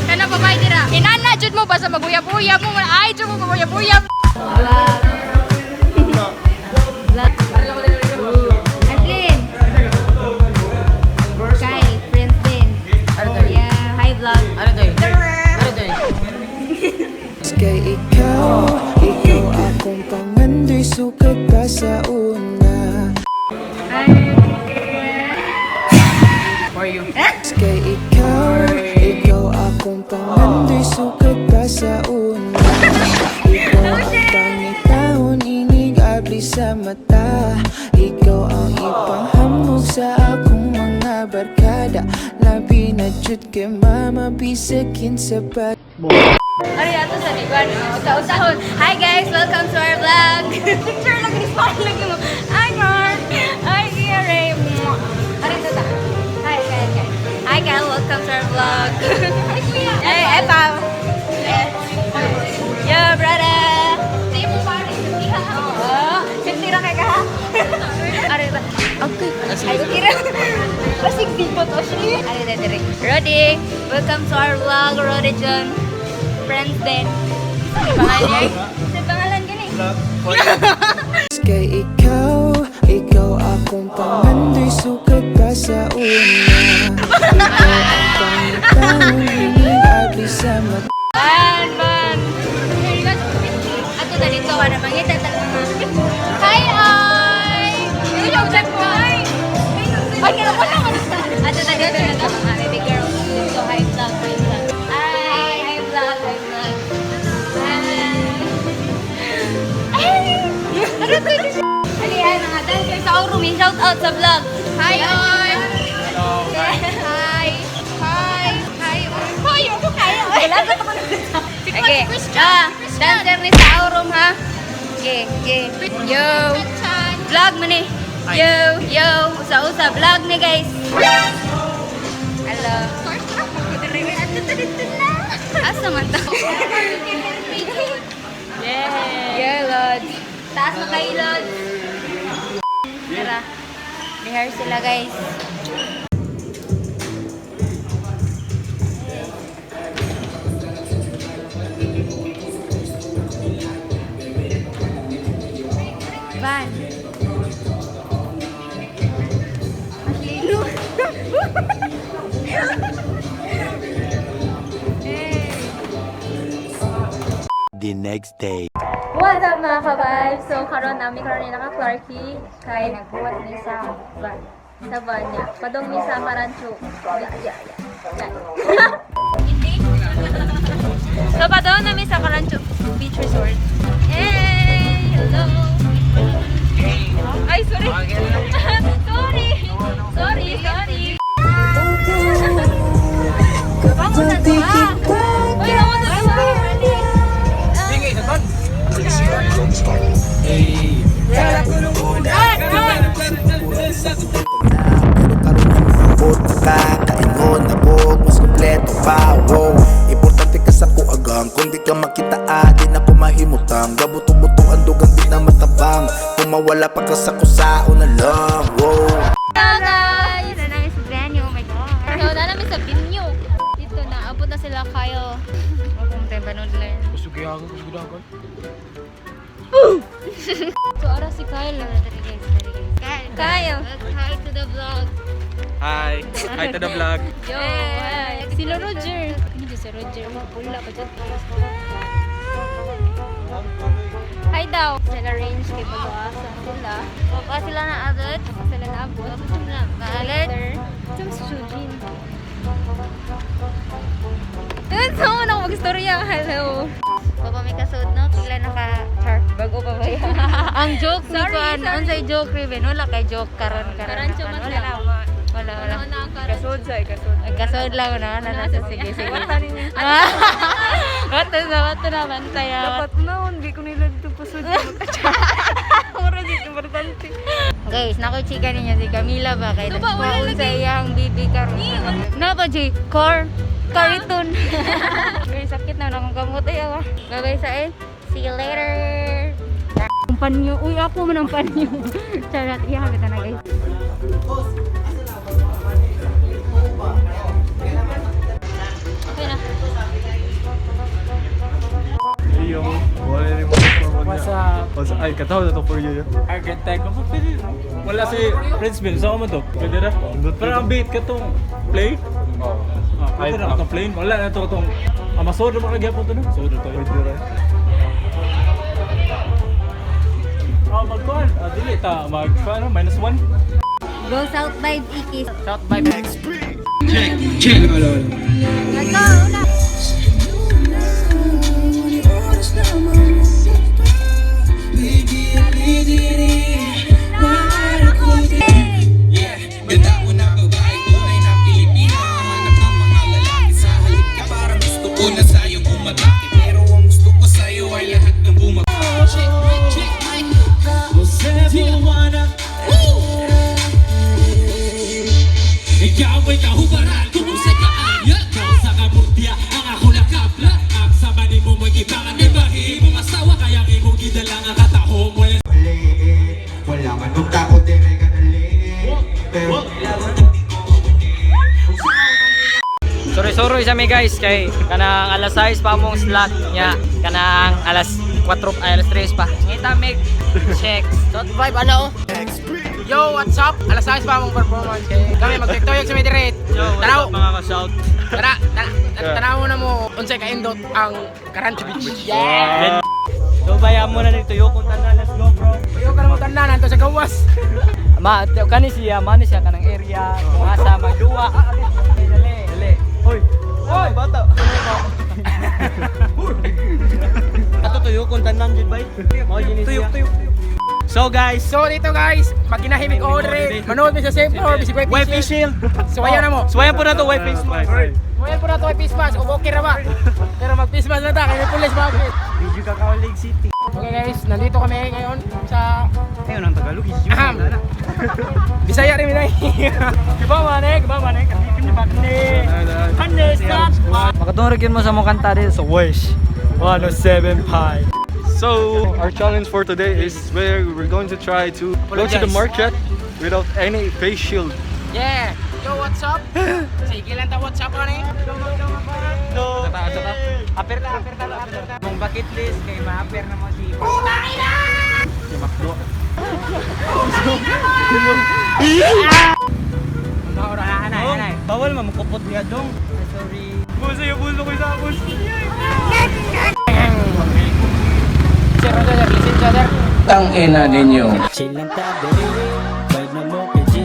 Kana babae dira. Inana jud mo ba sa maguyab-uyab mo? Ay jud mo maguyab-uyab. Adlin. Kay friends din. Yeah, hi vlog. Kay ikaw akong pangandoy sukat pa sa una. For you. Kay ikaw akong pangandoy sukat pa sa una. Ikaw ang pangitahon, inig abli sa mata. Ikaw ang ipanghamog sa akong mga barkada. Labi na jud kay mama bisakin sa bat. Ari ato sa liguan. Usa-usahon. Hi guys, welcome to our vlog. Picture lagi ni smile lagi mo. Hi Mar. Hi Gary. Ari ta. Hi. Hi guys, welcome to our vlog. Hi kuya. Hey, Epa. Yo, brother. Say mo pare diha. Oh, sintira kay ka. Ari ta. Okay. Ay ko kira. Pasig di po to siya. Ari ta dire. Rodi, welcome to our vlog, Rodi John. Friends din. Sa pangalan sa pangalan gani. Kay ikaw akong pangandoy sukat pa sa una. Ikaw ang pangitahon, inig abli sa mata. Man. Ato na dito para mangita ta. Hi ay. Yung check mo ay. Ay kaya ko lang. Ato na dito na mga baby girl. Dito hi vlog. Hi vlog. Alihan mga dancer sa AURUM. Shout out sa vlog. Hi oy. Hello. Hi. Wala ka to kanina. Okay. Dancer ni sa AURUM ha. Okay. Yo. Vlog mo ni. Yo. Usa vlog ni guys. Hello. Asa man to? Yeah, Lord. Taas na kayo, Lord. Tara. Rehearse sila, guys. Ban. Maslino. The next day. What's up mga ka-vibes? So karon ni naka-Clarky kay nagbuhat ni sa van niya. Padong mi sa Marancho. Yeah. So padong nami sa Marancho Beach Resort. Hey, hello. Ay, sorry. sorry. Bangon na to ha. Uy, bangon na to ha. Kaingon na po, mas kompleto pa. Wow, importante ka sa kuagang. Kung di ka makita, di na ko mahimutang. Gabuto-buto ang dugang di na matabang. Kung mawala pa ka sa kusao na lang. Wow. Hello guys! Na namin sa venue, oh my god. So, na namin sa venue. Dito na, abot na sila Kyle. Huwag tayo banood lang. Kusugihagan. So, ara si Kyle. Kyle! Hi to the vlog. Hi to the vlog. Yo! Hi! Sila Roger. Hindi si Roger. Pula pa dyan. Hi daw! Sila range kay pag-aasa sila. Pagka sila na agad. Pagka sila na abot. Tapos sila na agad. Ito si Jujin. So, ako mag-storya. Hello! Baba may kasod no? Pila naka-char. Bago pa ba yan? Ang joke ni Kuan. Unsay joke Riven? Wala kay joke karon. Karancho man lang. Wala. Kasod lang na. Sige. Wata ninyo. Wata na bantay. Dapat naon, di ko nila dito pasod. Ora dito importante. Guys, nakoy chika ninyo si Camila ba kay paun sa iyang bibi karon. Na ba J? Kariton. Guys, sakit na akong kamot ay awa. Bye-bye sa see you later. Ang panyo. Uy, ako man ang panyo. Charot. Iya, kita na guys. yo. Wala rin mo perform What's up? Ay, katawa na to for you. RQtek. Wala si Prince Bill. Saan mo to? Pwede na? Pero ang beat ka tong play? Oo. Pwede na itong play? Wala na ito itong... Masodo mo kagaya po ito na? Sodo to. Pwede rin. Magkuhan. Dili ta. Ano? -1? Go SouthVibes Ikis. SouthVibes. Check. Let's go! Ikaw ay kahubaran kung sa kaaya Kau sa kamutya ang ako nakapla Ang sama ni mo magibangan di bahi mong asawa Kaya imong gidalang ang kataho mo Wala man nung tao dire ka naliit Pero Sorry sa mi guys kay kanang alas 6 pa mong slot nya kanang alas 4 ay alas 3 pa. Kita mig check. SouthVibes ano? Yo, what's up? Alas 6 pa mong performance kay kami magtiktoyog sa Mediret. Tanaw mga ka-shout. Tanaw na mo unsay ka indot ang Karancho Beach. Yeah. So bayam mo na dito yo kung tanan, let's go bro. Yo ka mo tanan anto sa gawas. Kani siya kanang area kung asa magduwa. Dali. Hoy! Bata! Ato tuyo kung tanan dyan ba? Tuyok. So guys, dito guys, pag kinahimik order, manood mo sa safe floor, bisig wifi shield. Suwayan na mo. Suwayan po na to wifi mask. Suwayan po na to wifi mask, okay ra ba? Pero mag-face mask na ta, kaya may police bakit? Video ka Kawalig City. Okay guys, nandito kami ngayon sa... Ayun ang Tagalog, Aham! Bisaya rin minay. Kiba manek. Makatungin mo sa mong kanta dito sa Wish 107.5. So, our challenge for today is where we're going to try to go to the market without any face shield. Yeah! Yo, what's up? Sige lang ta, what's up ka ni? No! Aper ta. Mong bucket list kay ma-aper na mo si... Si Makdo. Anay. Bawal mamukupot niya dong. Sorry. Buso yung buso ko sa bus. Sir. Tang ina ninyo Chill lang tabi, vibe na mo kay G.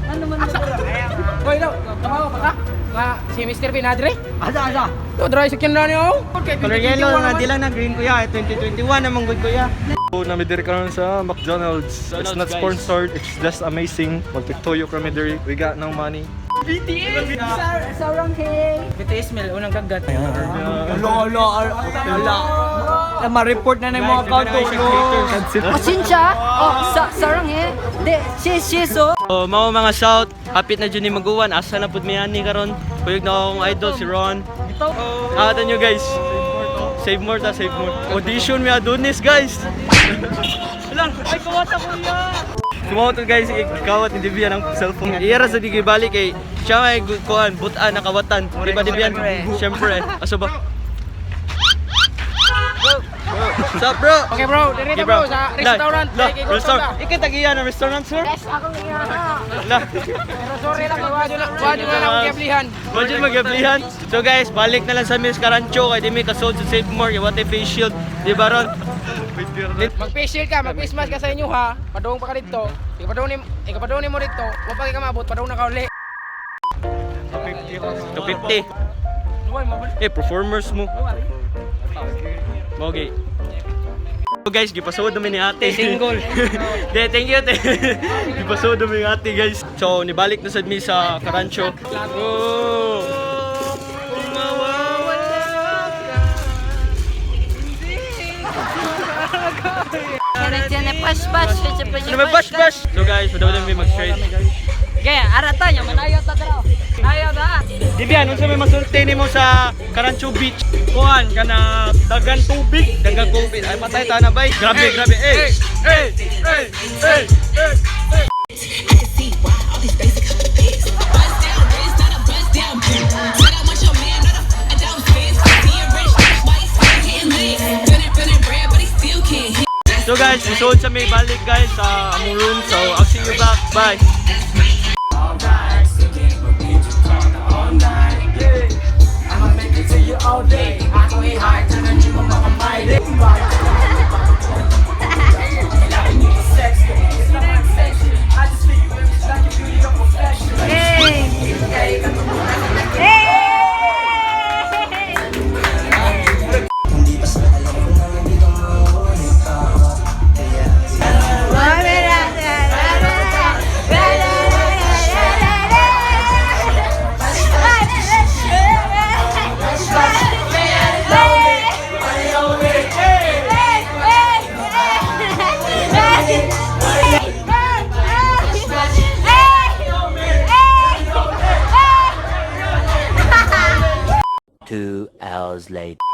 Ano man na? Hoy, no, tamawa pa ka? Si Mr. Pinadre? Asa? To dry sa kinra niyo. Color yellow na dilang na green kuya, 2021 namang good kuya. So, namidiri ka naman sa McDonald's. It's not sponsored, it's just amazing. Magtiktoyo kami diri. We got no money. BTS! Sarang hey! BTS Mel, unang kagat. Ma-report na yung mga account ko. Pasensya! Sarang eh. Shiso. Mga mga shout, hapit na dyan ni Maguwan. Asa na po miyani karon. Kuyog na akong idol, si Ron. Akatan nyo guys. Save more. Audition mi Adonis guys. Alang, ay kawata ko yan. Kumawat guys, ikawat ni Dibian ang cellphone. Iyara sa di balik kay siya may kuan butan nakawatan. Di ba Dibian? Syempre. Aso ba? What's up bro? Okay bro, dito bro sa restaurant. Restaurant. Ikatagiya ng restaurant sir? Yes, ako nga. Pero sorry lang, wadyo na lang mag-ablihan. Wadyo mag-ablihan. So guys, balik na lang sa Miss Karancho kay di may kasod sa Save More, what a face shield. Di ba ron? Mag-face shield ka, mag-face mask ka sa inyo ha. Padung pa ka dito. Ikapadungin mo dito. Huwag pa ka mabot, padung na ka uli. 250. Performers mo. Okay. So guys, gipasod namin ni ate. Single. Thank you. Gipasod namin ni ate guys. So, nibalik na sad mi sa Karancho. Oh! Bash. So guys, padaw mi mag-straight. Gaya, arata nya manayo ta daw. Ayaw da. Dibian, unsa may masulti nimo sa Karancho Beach? Kuan kana dagan tubig. Ay patay ta na bay. Grabe. Hey. So guys, isuod sa may balik guys sa among room. So I'll see you back. Bye.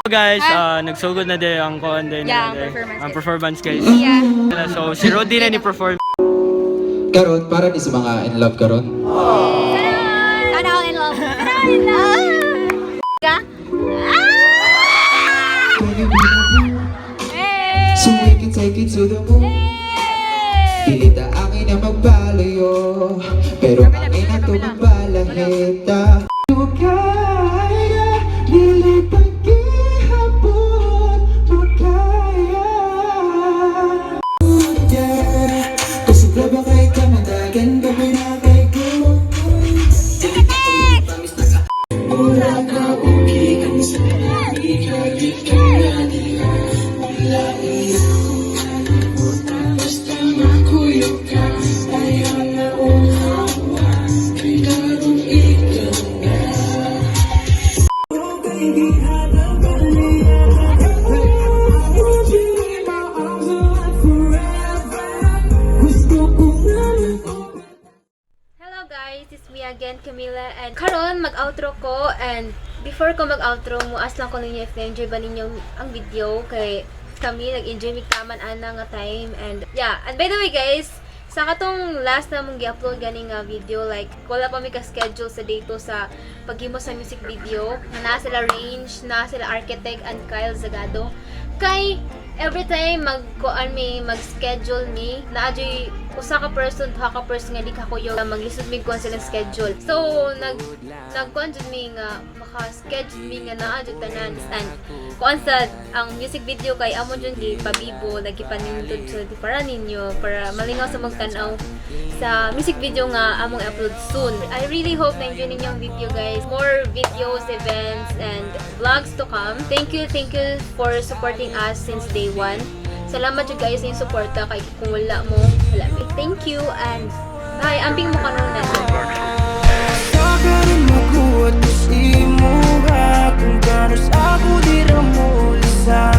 So guys, nagsugod na din ang kuan din. Yeah, ang performance guys. Yeah. So si Rodi na ni perform. Karon, para di sa mga in love karon. Sana all in love. Sana all in love. Ka? So we can take it to the moon. Pilita angin na magbalayo, pero angin na to magbalahita. Kaya, dili pagkihapon, makaya. Yeah, kasi ba kay kamadagan, gabi na kay ko. Mura ka, okay, kung sa ikagit ka na nila. Wala iya kung kalimutan, basta makuyok ka. Ayaw na uhawa, kay karong ikaw na. Oh baby, hanap ka niya. Would you leave my arms around forever? Gusto ko na lang. Hello guys, it's me again, Camila, and karon mag-outro ko. And before ko mag-outro, muas lang ko ninyo if na-enjoy ba ninyo ang video kay kami nag-enjoy mig taman ana nga time. And yeah, and by the way guys, sa katong last na mong gi-upload gani nga video, like wala pa mi ka-schedule sa dito sa paghimo sa music video. Na sila Range, na sila RQtek and Kyle Zagado. Kay every time mag-schedule mi, naadyoy usa ka person, duha ka person nga di ka kuyo maglisod mi kuan silang schedule. So nagkuan jud mi nga maka-schedule mi nga naa jud tanan. And kuan sa ang music video kay amo jud gi pabibo nagipanindot so di para ninyo para malingaw sa magtan-aw sa music video nga among upload soon. I really hope na enjoy ninyo ang video guys. More videos, events and vlogs to come. Thank you for supporting us since day one. Salamat jud guys sa inyong suporta kay kung wala mo, wala mi. Thank you and bye. Amping mo kanunan. Sagarin mo kuwat mo si mo ha, kung gano'n sa ako di ra mo isa.